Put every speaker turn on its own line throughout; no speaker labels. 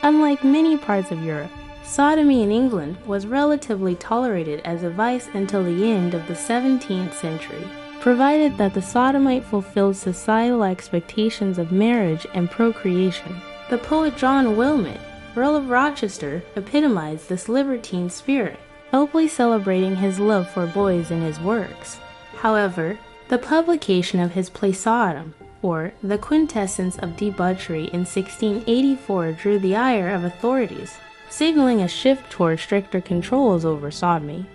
Unlike many parts of Europe, sodomy in England was relatively tolerated as a vice until the end of the 17th century, provided that the sodomite fulfilled societal expectations of marriage and procreation. The poet John Wilmot, Earl of Rochester, epitomized this libertine spirit, openly celebrating his love for boys in his works. However, the publication of his play Sodom, or the Quintessence of Debauchery in 1684 drew the ire of authorities, signaling a shift toward stricter controls over sodomy.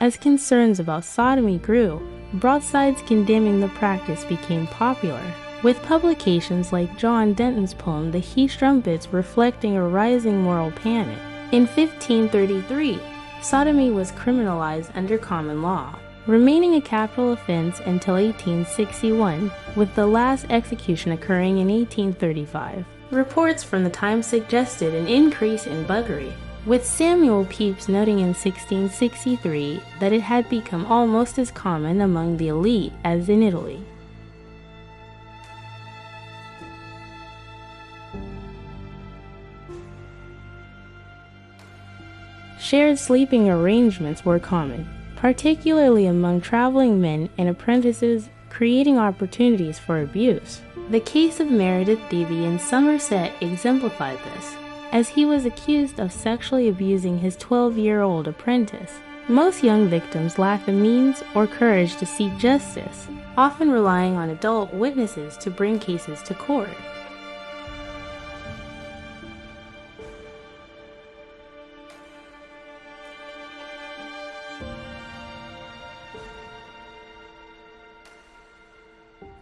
As concerns about sodomy grew, broadsides condemning the practice became popular, with publications like John Dunton's poem The He-Strumpets reflecting a rising moral panic. In 1533, sodomy was criminalized under common law, remaining a capital offense until 1861, with the last execution occurring in 1835. Reports from the time suggested an increase in buggery, with Samuel Pepys noting in 1663 that it had become almost as common among the elite as in Italy. Shared sleeping arrangements were common, particularly among traveling men and apprentices, creating opportunities for abuse. The case of Meredith Davy in Somerset exemplified this, as he was accused of sexually abusing his 12-year-old apprentice. Most young victims lacked the means or courage to seek justice, often relying on adult witnesses to bring cases to court.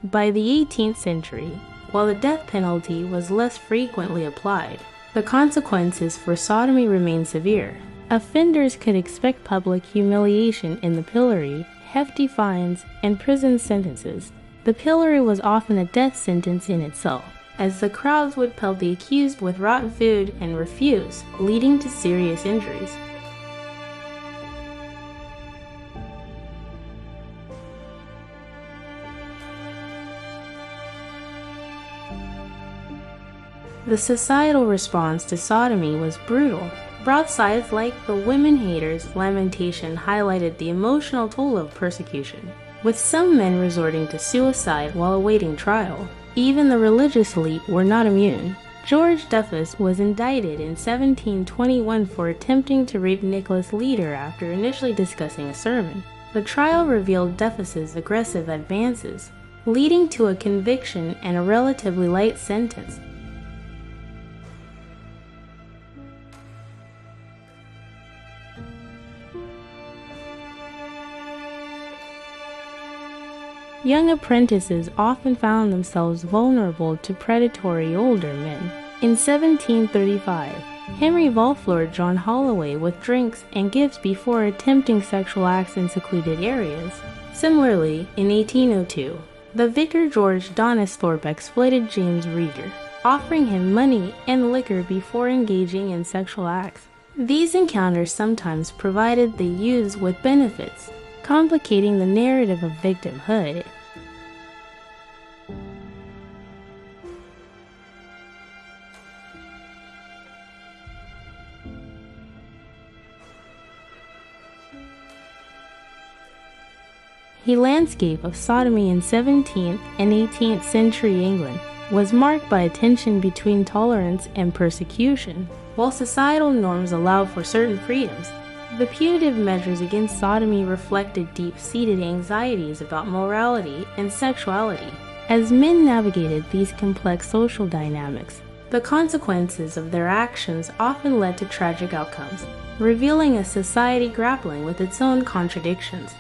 By the 18th century, while the death penalty was less frequently applied, the consequences for sodomy remained severe. Offenders could expect public humiliation in the pillory, hefty fines, and prison sentences. The pillory was often a death sentence in itself, as the crowds would pelt the accused with rotten food and refuse, leading to serious injuries. The societal response to sodomy was brutal. Broadsides like the Women Haters' lamentation highlighted the emotional toll of persecution, with some men resorting to suicide while awaiting trial. Even the religious elite were not immune. George Duffus was indicted in 1721 for attempting to rape Nicholas Leader after initially discussing a sermon. The trial revealed Duffus's aggressive advances, leading to a conviction and a relatively light sentence. Young apprentices often found themselves vulnerable to predatory older men. In 1735, Henry Wolfe lured John Holloway with drinks and gifts before attempting sexual acts in secluded areas. Similarly, in 1802, the vicar George Donisthorpe exploited James Reeder, offering him money and liquor before engaging in sexual acts. These encounters sometimes provided the youths with benefits, complicating the narrative of victimhood. The landscape of sodomy in 17th and 18th century England was marked by a tension between tolerance and persecution. While societal norms allowed for certain freedoms, the punitive measures against sodomy reflected deep-seated anxieties about morality and sexuality. As men navigated these complex social dynamics, the consequences of their actions often led to tragic outcomes, revealing a society grappling with its own contradictions.